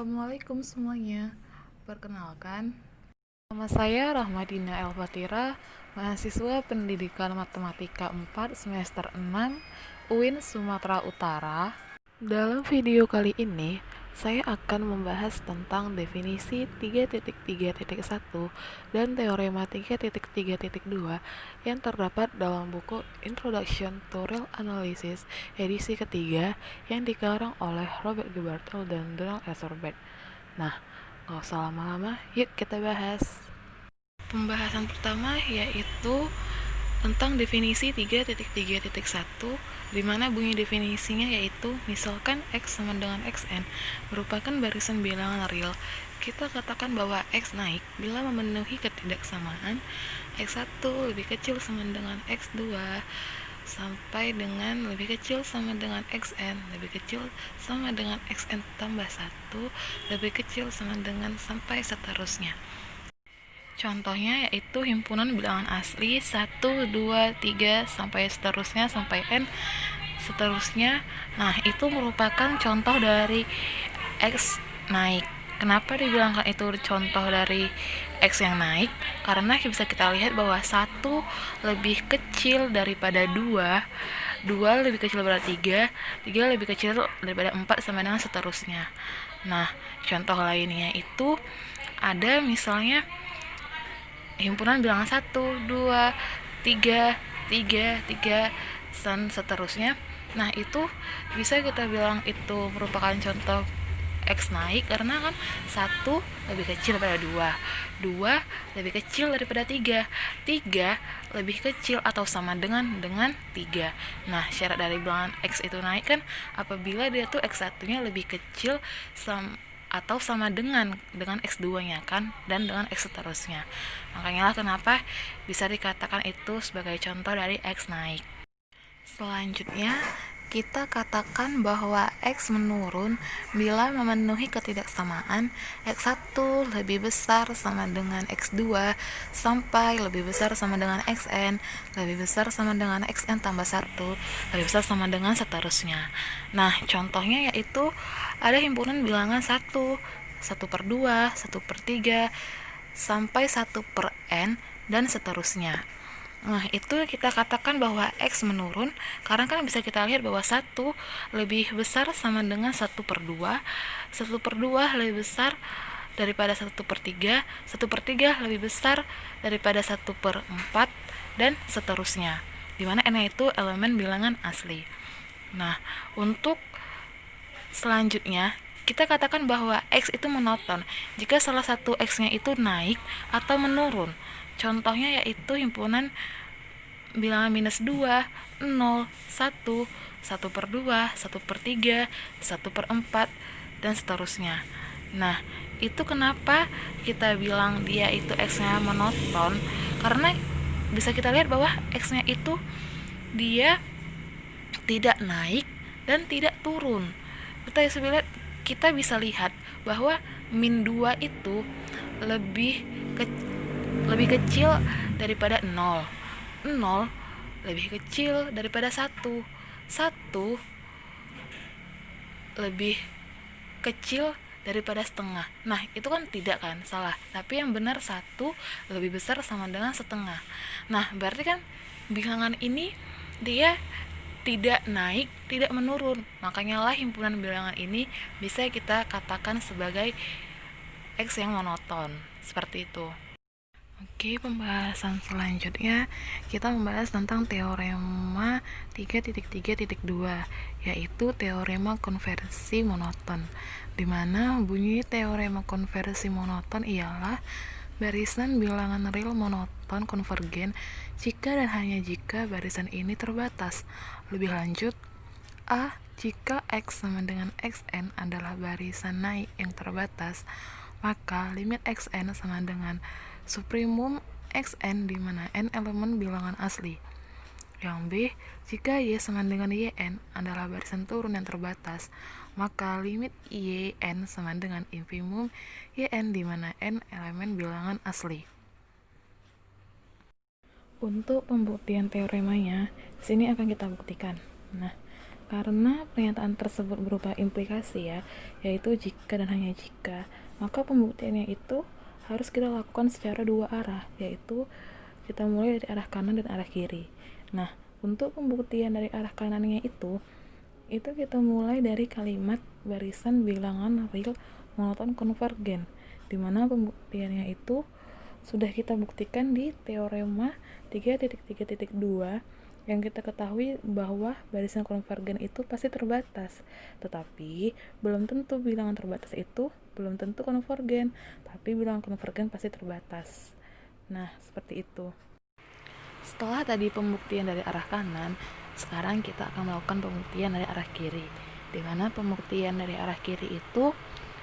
Assalamualaikum semuanya. Perkenalkan, nama saya Rahmadina Elfatira, mahasiswa Pendidikan Matematika 4 semester 6 UIN Sumatera Utara. Dalam video kali ini, saya akan membahas tentang definisi 3.3.1 dan teorema 3.3.2 yang terdapat dalam buku Introduction to Real Analysis edisi ketiga yang dikarang oleh Robert G. Bartel dan Donald S. Roberts. Nah, gak usah lama-lama, yuk kita bahas. Pembahasan pertama yaitu tentang definisi 3.3.1, di mana bunyi definisinya yaitu misalkan X sama dengan Xn merupakan barisan bilangan real. Kita katakan bahwa X naik bila memenuhi ketidaksamaan X1 lebih kecil sama dengan X2 sampai dengan lebih kecil sama dengan Xn lebih kecil sama dengan Xn tambah 1 lebih kecil sama dengan sampai seterusnya. Contohnya yaitu himpunan bilangan asli 1, 2, 3 sampai seterusnya sampai n seterusnya. Nah, itu merupakan contoh dari X naik. Kenapa dibilangkan itu contoh dari X yang naik? Karena bisa kita lihat bahwa 1 lebih kecil daripada 2 lebih kecil daripada 3 lebih kecil daripada 4 sama dengan seterusnya. Nah, contoh lainnya itu ada misalnya himpunan bilangan 1, 2, 3, 3, dan seterusnya. Nah, itu bisa kita bilang itu merupakan contoh X naik karena kan 1 lebih kecil daripada 2 lebih kecil daripada 3 lebih kecil atau sama dengan 3. Nah, syarat dari bilangan X itu naik kan apabila dia tuh X1-nya lebih kecil atau sama dengan X2-nya kan, dan dengan X seterusnya. Makanya lah kenapa bisa dikatakan itu sebagai contoh dari X naik. Selanjutnya, kita katakan bahwa X menurun bila memenuhi ketidaksamaan X1 lebih besar sama dengan X2 sampai lebih besar sama dengan Xn lebih besar sama dengan Xn tambah 1 lebih besar sama dengan seterusnya. Nah, contohnya yaitu ada himpunan bilangan 1 per 2, 1 per 3 sampai 1 per n dan seterusnya. Nah, itu kita katakan bahwa X menurun karena kan bisa kita lihat bahwa 1 lebih besar sama dengan 1 per 2 lebih besar daripada 1 per 3 1 per 3 lebih besar daripada 1 per 4 dan seterusnya, dimana n itu elemen bilangan asli. Nah, untuk selanjutnya kita katakan bahwa X itu monoton jika salah satu X-nya itu naik atau menurun. Contohnya yaitu himpunan bilangan minus 2, 0, 1, 1 per 2, 1 per 3, 1 per 4, dan seterusnya. Nah, itu kenapa kita bilang dia itu X-nya monoton? Karena bisa kita lihat bahwa X-nya itu dia tidak naik dan tidak turun. Kita bisa lihat bahwa min 2 itu lebih kecil daripada 0 lebih kecil daripada 1 lebih kecil daripada setengah. Nah, itu kan tidak kan, salah. Tapi yang benar 1 lebih besar sama dengan setengah. Nah, berarti kan bilangan ini dia tidak naik, tidak menurun. Makanya lah himpunan bilangan ini bisa kita katakan sebagai X yang monoton. Seperti itu. Oke, pembahasan selanjutnya kita membahas tentang teorema 3.3.2, yaitu teorema konversi monoton, di mana bunyi teorema konversi monoton ialah barisan bilangan real monoton konvergen jika dan hanya jika barisan ini terbatas. Lebih lanjut, A. Jika X sama dengan Xn adalah barisan naik yang terbatas, maka limit Xn sama dengan supremum Xn di mana n elemen bilangan asli. Yang B, jika Y sama dengan Yn adalah barisan turun yang terbatas, maka limit Yn sama dengan infimum Yn di mana n elemen bilangan asli. Untuk pembuktian teoremanya, sini akan kita buktikan. Nah, Karena pernyataan tersebut berupa implikasi ya, yaitu jika dan hanya jika, maka pembuktiannya itu harus kita lakukan secara dua arah, yaitu kita mulai dari arah kanan dan arah kiri. Nah, untuk pembuktian dari arah kanannya itu kita mulai dari kalimat barisan bilangan real monoton konvergen, di mana pembuktiannya itu sudah kita buktikan di teorema 3.3.2 yang kita ketahui bahwa barisan konvergen itu pasti terbatas, tetapi belum tentu bilangan terbatas itu belum tentu konvergen, tapi bilangan konvergen pasti terbatas. Nah, seperti itu. Setelah tadi pembuktian dari arah kanan, sekarang kita akan melakukan pembuktian dari arah kiri, di mana pembuktian dari arah kiri itu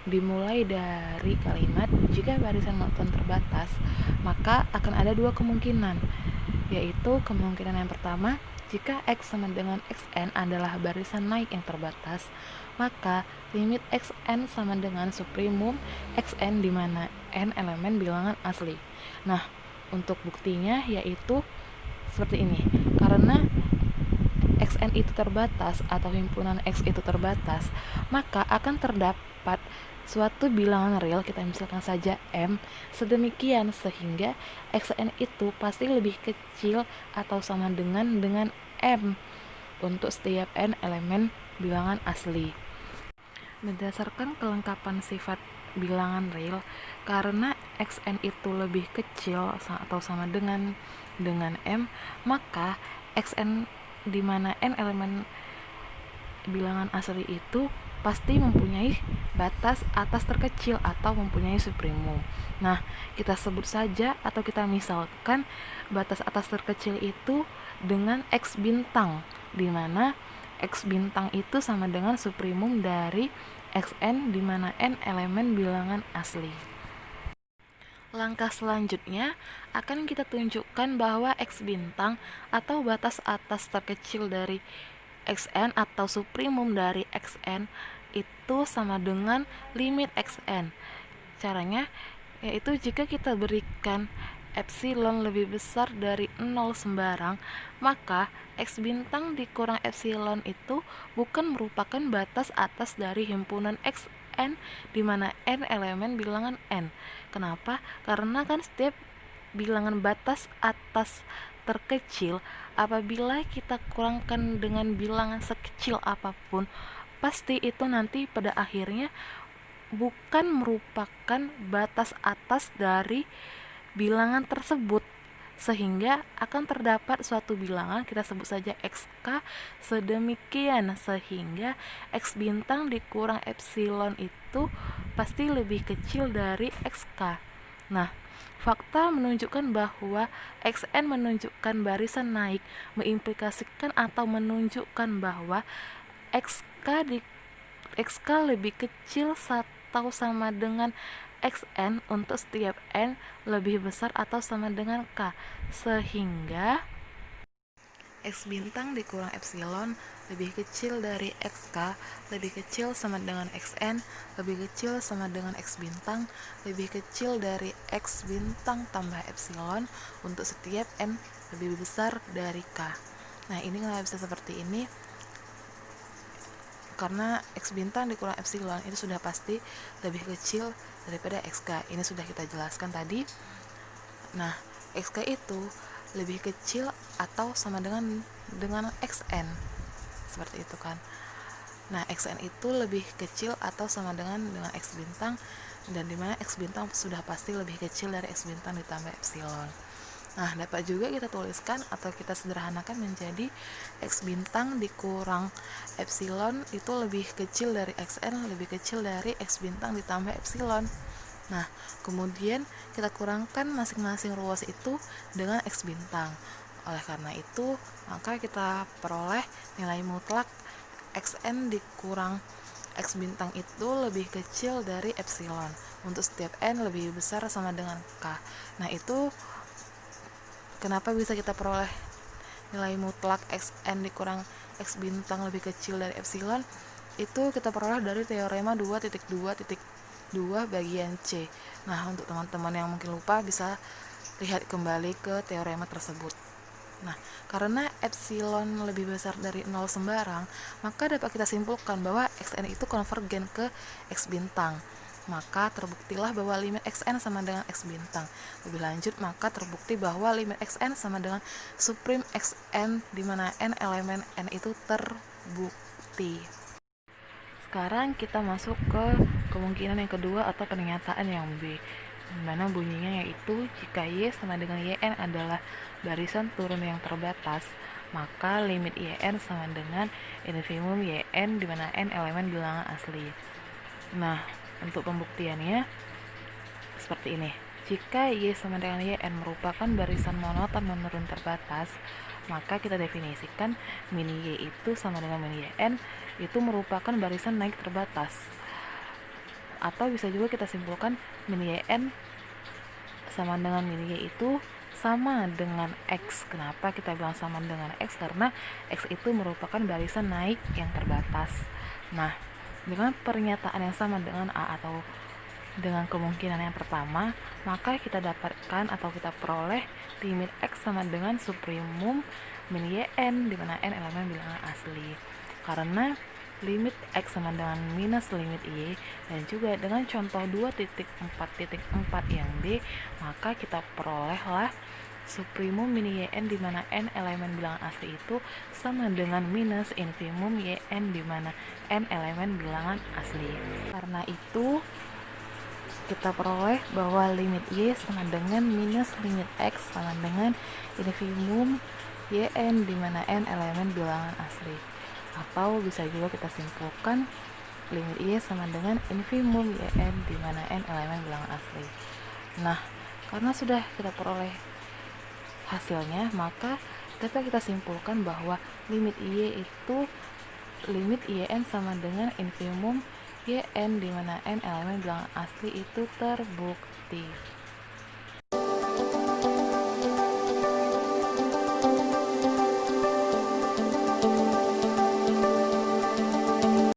dimulai dari kalimat jika barisan monoton terbatas, maka akan ada dua kemungkinan, yaitu kemungkinan yang pertama, jika X sama dengan Xn adalah barisan naik yang terbatas, maka limit Xn sama dengan suprimum Xn di mana n elemen bilangan asli. Nah, untuk buktinya yaitu seperti ini. Karena Xn itu terbatas atau himpunan X itu terbatas, maka akan terdapat suatu bilangan real, kita misalkan saja M, sedemikian sehingga Xn itu pasti lebih kecil atau sama dengan M untuk setiap n elemen bilangan asli. Berdasarkan kelengkapan sifat bilangan real, karena Xn itu lebih kecil atau sama dengan M, maka Xn di mana n elemen bilangan asli itu pasti mempunyai batas atas terkecil atau mempunyai suprimum. Nah, kita sebut saja atau kita misalkan batas atas terkecil itu dengan X bintang, di mana X bintang itu sama dengan suprimum dari Xn di mana n elemen bilangan asli. Langkah selanjutnya akan kita tunjukkan bahwa X bintang atau batas atas terkecil dari Xn atau suprimum dari Xn itu sama dengan limit Xn. Caranya yaitu jika kita berikan epsilon lebih besar dari 0 sembarang, maka X bintang dikurang epsilon itu bukan merupakan batas atas dari himpunan Xn di mana n elemen bilangan n. Kenapa? Karena kan setiap bilangan batas atas terkecil apabila kita kurangkan dengan bilangan sekecil apapun, pasti itu nanti pada akhirnya bukan merupakan batas atas dari bilangan tersebut, sehingga akan terdapat suatu bilangan, kita sebut saja XK, sedemikian sehingga X bintang dikurang epsilon itu pasti lebih kecil dari XK. Nah, fakta menunjukkan bahwa Xn menunjukkan barisan naik mengimplikasikan atau menunjukkan bahwa XK lebih kecil atau sama dengan Xn untuk setiap n lebih besar atau sama dengan K, sehingga X bintang dikurang epsilon lebih kecil dari XK, lebih kecil sama dengan Xn, lebih kecil sama dengan X bintang, lebih kecil dari X bintang tambah epsilon untuk setiap n lebih besar dari K. Nah, ini kenapa bisa seperti ini? Karena X bintang dikurang epsilon itu sudah pasti lebih kecil daripada XK. Ini sudah kita jelaskan tadi. Nah, XK itu lebih kecil atau sama dengan Xn, seperti itu kan. Nah, Xn itu lebih kecil atau sama dengan X bintang, dan dimana X bintang sudah pasti lebih kecil dari X bintang ditambah epsilon. Nah, dapat juga kita tuliskan atau kita sederhanakan menjadi X bintang dikurang epsilon itu lebih kecil dari Xn, lebih kecil dari X bintang ditambah epsilon. Nah, kemudian kita kurangkan masing-masing ruas itu dengan X bintang. Oleh karena itu, maka kita peroleh nilai mutlak Xn dikurang X bintang itu lebih kecil dari epsilon untuk setiap n lebih besar sama dengan K. Nah, itu kenapa bisa kita peroleh nilai mutlak Xn dikurang X bintang lebih kecil dari epsilon? Itu kita peroleh dari teorema 2.2.2 bagian C. Nah, untuk teman-teman yang mungkin lupa bisa lihat kembali ke teorema tersebut. Nah, karena epsilon lebih besar dari 0 sembarang, maka dapat kita simpulkan bahwa xn itu konvergen ke x bintang. Maka terbuktilah bahwa limit xn sama dengan x bintang. Lebih lanjut, maka terbukti bahwa limit xn sama dengan supreme xn di mana n elemen n itu terbukti. Sekarang kita masuk ke kemungkinan yang kedua atau pernyataan yang B, dimana bunyinya yaitu jika Y sama dengan YN adalah barisan turun yang terbatas, maka limit YN sama dengan infimum YN di mana N elemen bilangan asli. Nah, untuk pembuktiannya seperti ini. Jika Y sama dengan YN merupakan barisan monoton menurun terbatas, maka kita definisikan min Y itu sama dengan min YN itu merupakan barisan naik terbatas. Atau bisa juga kita simpulkan min YN sama dengan min Y itu sama dengan X. Kenapa kita bilang sama dengan X? Karena X itu merupakan barisan naik yang terbatas. Nah, dengan pernyataan yang sama dengan A atau dengan kemungkinan yang pertama, maka kita dapatkan atau kita peroleh limit X sama dengan supremum min YN di mana N elemen bilangan asli. Karena limit X sama dengan minus limit Y dan juga dengan contoh 2.4.4 yang B, maka kita perolehlah supremum min YN di mana N elemen bilangan asli itu sama dengan minus infimum YN di mana N elemen bilangan asli. Karena itu kita peroleh bahwa limit Y sama dengan minus limit X sama dengan infimum YN di mana N elemen bilangan asli. Atau bisa juga kita simpulkan limit Y sama dengan infimum YN di mana N elemen bilangan asli. Nah, karena sudah kita peroleh hasilnya, maka dapat kita simpulkan bahwa limit Y itu limit YN sama dengan infimum YN di mana N elemen bilangan asli itu terbukti.